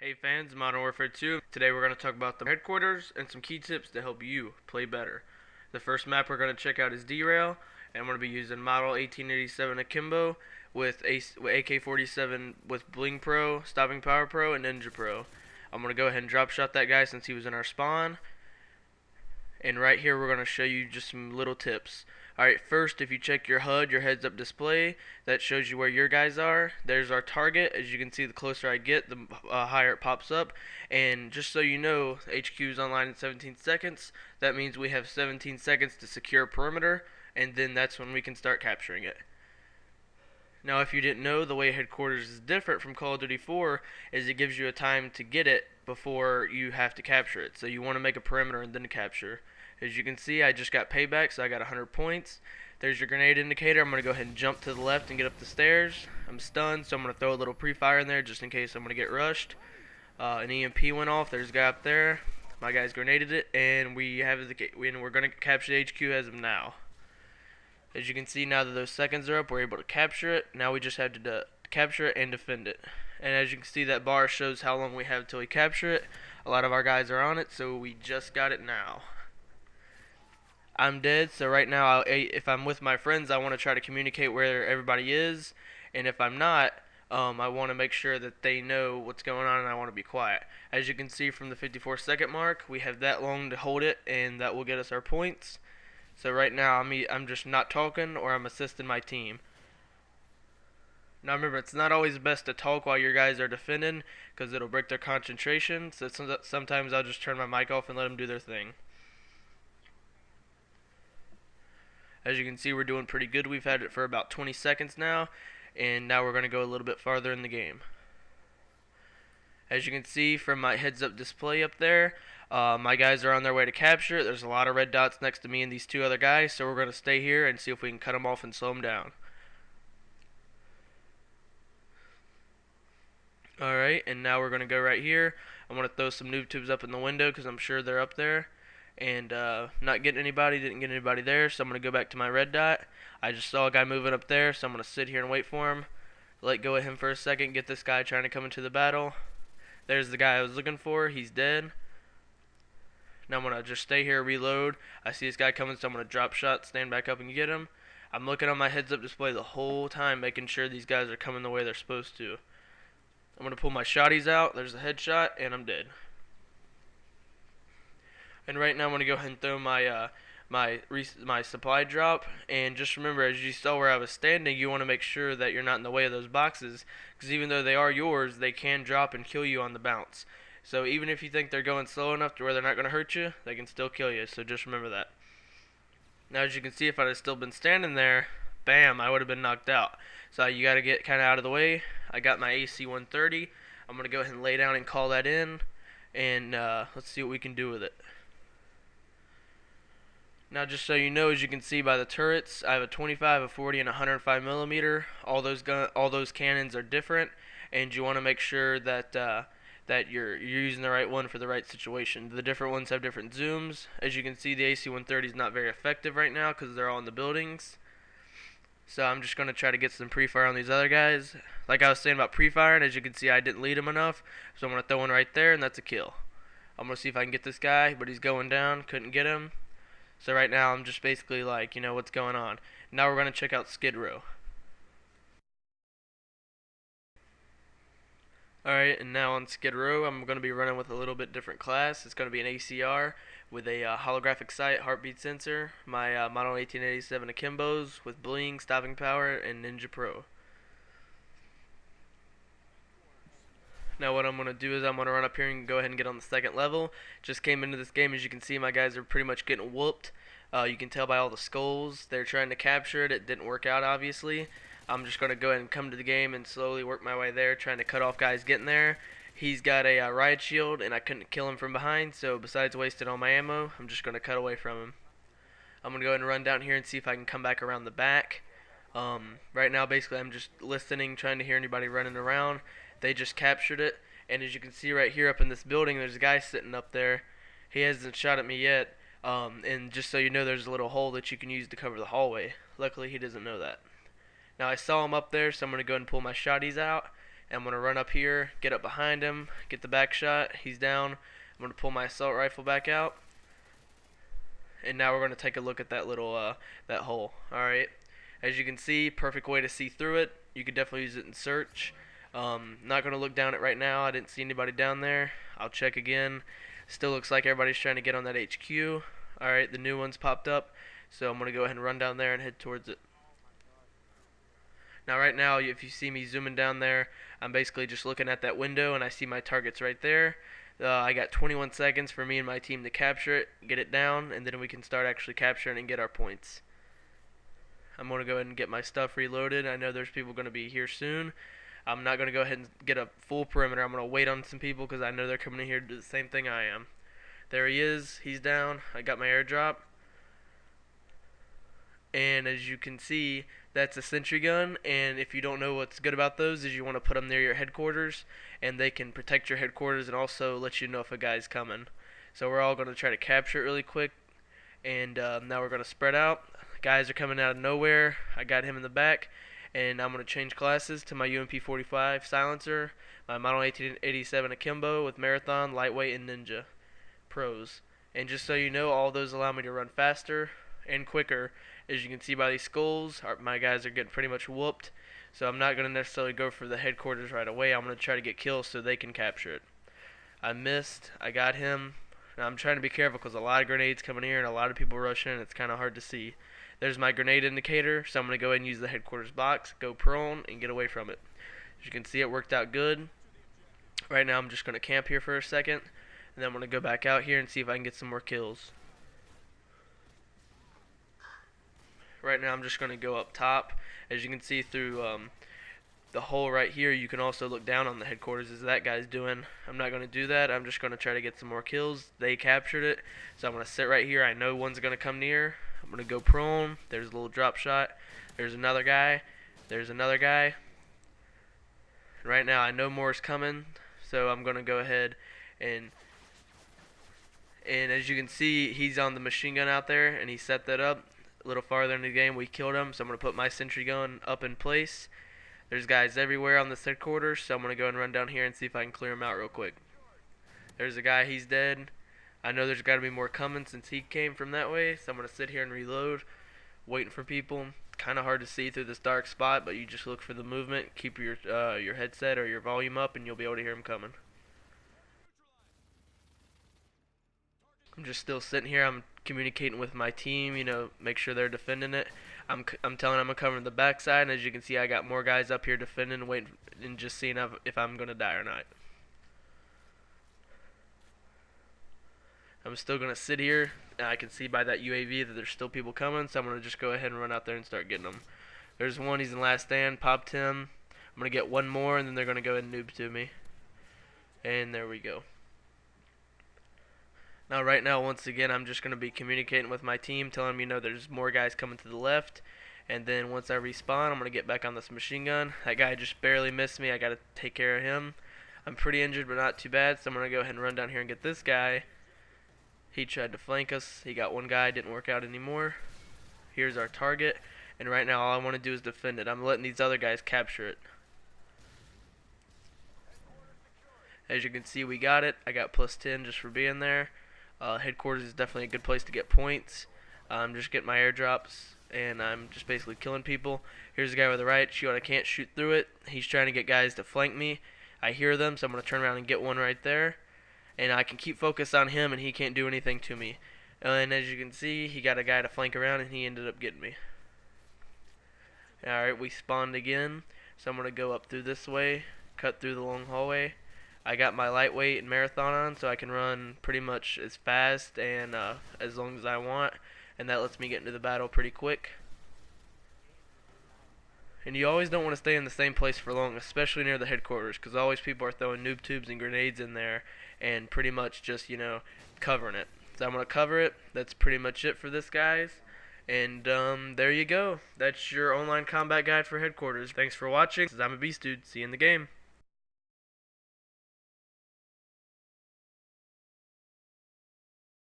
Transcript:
Hey fans, Modern Warfare 2. Today we're going to talk about the headquarters and some key tips to help you play better. The first map we're going to check out is Derail, and I'm going to be using Model 1887 Akimbo with AK-47 with Bling Pro, Stopping Power Pro, and Ninja Pro. I'm going to go ahead and drop shot that guy since he was in our spawn. And right here we're going to show you just some little tips. Alright, first if you check your HUD, your heads up display, that shows you where your guys are. There's our target. As you can see, the closer I get, the higher it pops up. And just so you know, HQ is online in 17 seconds. That means we have 17 seconds to secure a perimeter, and then that's when we can start capturing it. Now, if you didn't know, the way headquarters is different from Call of Duty 4 is it gives you a time to get it before you have to capture it. So you want to make a perimeter and then capture. As you can see, I just got payback, so I got 100 points. There's your grenade indicator. I'm going to go ahead and jump to the left and get up the stairs. I'm stunned, so I'm going to throw a little pre-fire in there just in case I'm going to get rushed. An EMP went off. There's a guy up there. My guy's grenaded it, and we're going to capture the HQ as of now. As you can see, now that those seconds are up, we're able to capture it. Now we just have to capture it and defend it. And as you can see, that bar shows how long we have till we capture it. A lot of our guys are on it, so we just got it now. I'm dead, so right now, if I'm with my friends, I want to try to communicate where everybody is, and if I'm not, I want to make sure that they know what's going on, and I want to be quiet. As you can see from the 54-second mark, we have that long to hold it, and that will get us our points. So right now, I'm just not talking, or I'm assisting my team. Now remember, it's not always best to talk while your guys are defending, because it'll break their concentration, so sometimes I'll just turn my mic off and let them do their thing. As you can see, we're doing pretty good. We've had it for about 20 seconds now, and now we're going to go a little bit farther in the game. As you can see from my heads-up display up there, my guys are on their way to capture it. There's a lot of red dots next to me and these two other guys, so we're going to stay here and see if we can cut them off and slow them down. Alright, and now we're going to go right here. I'm going to throw some noob tubes up in the window because I'm sure they're up there. And not getting anybody, didn't get anybody there, so I'm going to go back to my red dot. I just saw a guy moving up there, so I'm going to sit here and wait for him. Let go of him for a second, get this guy trying to come into the battle. There's the guy I was looking for, he's dead. Now I'm going to just stay here, reload. I see this guy coming, so I'm going to drop shot, stand back up and get him. I'm looking on my heads-up display the whole time, making sure these guys are coming the way they're supposed to. I'm going to pull my shotties out, there's a headshot, and I'm dead. And right now I'm going to go ahead and throw my supply drop, and just remember, as you saw where I was standing, you want to make sure that you're not in the way of those boxes, because even though they are yours, they can drop and kill you on the bounce. So even if you think they're going slow enough to where they're not going to hurt you, they can still kill you, so just remember that. Now as you can see, if I'd have still been standing there, bam, I would have been knocked out. So you got to get kind of out of the way. I got my AC-130. I'm going to go ahead and lay down and call that in, and let's see what we can do with it. Now just so you know, as you can see by the turrets, I have a 25, a 40, and a 105 millimeter. All those cannons are different, and you want to make sure that that you're using the right one for the right situation. The different ones have different zooms. As you can see, the AC-130 is not very effective right now because they're all in the buildings. So I'm just going to try to get some pre-fire on these other guys. Like I was saying about pre-firing, as you can see, I didn't lead him enough, so I'm going to throw one right there, and that's a kill. I'm going to see if I can get this guy, but he's going down. Couldn't get him. So right now I'm just basically like, you know, what's going on. Now we're going to check out Skid Row. Alright, and now on Skid Row I'm going to be running with a little bit different class. It's going to be an ACR with a holographic sight, heartbeat sensor, my Model 1887 Akimbos with bling, stopping power, and Ninja Pro. Now what I'm going to do is I'm going to run up here and go ahead and get on the second level. Just came into this game, as you can see, my guys are pretty much getting whooped. You can tell by all the skulls. They're trying to capture it. It didn't work out, obviously. I'm just going to go ahead and come to the game and slowly work my way there, trying to cut off guys getting there. He's got a riot shield, and I couldn't kill him from behind, so besides wasting all my ammo, I'm just going to cut away from him. I'm going to go ahead and run down here and see if I can come back around the back. Right now, basically, I'm just listening, trying to hear anybody running around. They just captured it, and as you can see right here up in this building, there's a guy sitting up there. He hasn't shot at me yet, and just so you know, there's a little hole that you can use to cover the hallway. Luckily, he doesn't know that. Now, I saw him up there, so I'm going to go ahead and pull my shotties out, And I'm going to run up here, get up behind him, get the back shot. He's down. I'm going to pull my assault rifle back out. And now we're going to take a look at that little that hole. Alright. As you can see, perfect way to see through it. You could definitely use it in search. Not going to look down it right now. I didn't see anybody down there. I'll check again. Still looks like everybody's trying to get on that HQ. Alright, the new one's popped up. So I'm going to go ahead and run down there and head towards it. Now right now, if you see me zooming down there, I'm basically just looking at that window and I see my targets right there. I got 21 seconds for me and my team to capture it, get it down, and then we can start actually capturing and get our points. I'm going to go ahead and get my stuff reloaded. I know there's people going to be here soon. I'm not going to go ahead and get a full perimeter. I'm going to wait on some people because I know they're coming in here to do the same thing I am. There he is. He's down. I got my airdrop. And as you can see, that's a sentry gun, and if you don't know what's good about those is you want to put them near your headquarters, and they can protect your headquarters and also let you know if a guy's coming. So we're all going to try to capture it really quick, and now we're going to spread out. Guys are coming out of nowhere. I got him in the back, and I'm going to change classes to my UMP-45 silencer, my Model 1887 Akimbo with Marathon, Lightweight, and Ninja Pros. And just so you know, all those allow me to run faster and quicker. As you can see by these skulls, my guys are getting pretty much whooped. So I'm not going to necessarily go for the headquarters right away. I'm going to try to get kills so they can capture it. I missed. I got him. Now I'm trying to be careful because a lot of grenades coming here and a lot of people rushing. It's kind of hard to see. There's my grenade indicator. So I'm going to go ahead and use the headquarters box, go prone, and get away from it. As you can see, it worked out good. Right now I'm just going to camp here for a second. And then I'm going to go back out here and see if I can get some more kills. Right now I'm just going to go up top. As you can see through the hole right here, you can also look down on the headquarters as that guy's doing. I'm not going to do that. I'm just going to try to get some more kills. They captured it. So I'm going to sit right here. I know one's going to come near. I'm going to go prone. There's a little drop shot. There's another guy. There's another guy. Right now I know more is coming. So I'm going to go ahead and as you can see, he's on the machine gun out there and he set that up. A little farther in the game, we killed him, so I'm going to put my sentry gun up in place. There's guys everywhere on this headquarters, so I'm going to go and run down here and see if I can clear him out real quick. There's a guy, he's dead. I know there's got to be more coming since he came from that way, so I'm going to sit here and reload, waiting for people. Kind of hard to see through this dark spot, but you just look for the movement, keep your headset or your volume up, and you'll be able to hear him coming. I'm just still sitting here. I'm communicating with my team, you know, make sure they're defending it. I'm telling them I'm covering the backside, and as you can see, I got more guys up here defending, waiting, and just seeing if I'm gonna die or not. I'm still gonna sit here. I can see by that UAV that there's still people coming, so I'm gonna just go ahead and run out there and start getting them. There's one. He's in last stand. Popped him. I'm gonna get one more, and then they're gonna go ahead and noob to me. And there we go. Now right now, once again, I'm just going to be communicating with my team, telling them, you know, there's more guys coming to the left. And then once I respawn, I'm going to get back on this machine gun. That guy just barely missed me. I got to take care of him. I'm pretty injured, but not too bad. So I'm going to go ahead and run down here and get this guy. He tried to flank us. He got one guy. Didn't work out anymore. Here's our target. And right now, all I want to do is defend it. I'm letting these other guys capture it. As you can see, we got it. I got plus 10 just for being there. Headquarters is definitely a good place to get points. I'm just getting my airdrops, and I'm just basically killing people. Here's a guy with a riot shield. I can't shoot through it. He's trying to get guys to flank me. I hear them, so I'm going to turn around and get one right there. And I can keep focused on him, and he can't do anything to me. And as you can see, he got a guy to flank around, and he ended up getting me. Alright, we spawned again. So I'm going to go up through this way, cut through the long hallway. I got my lightweight and marathon on, so I can run pretty much as fast and as long as I want, and that lets me get into the battle pretty quick. And you always don't want to stay in the same place for long, especially near the headquarters, because always people are throwing noob tubes and grenades in there and pretty much just, you know, covering it. So I'm going to cover it. That's pretty much it for this, guys. And there you go. That's your online combat guide for headquarters. Thanks for watching. I'm a Beast Dude. See you in the game.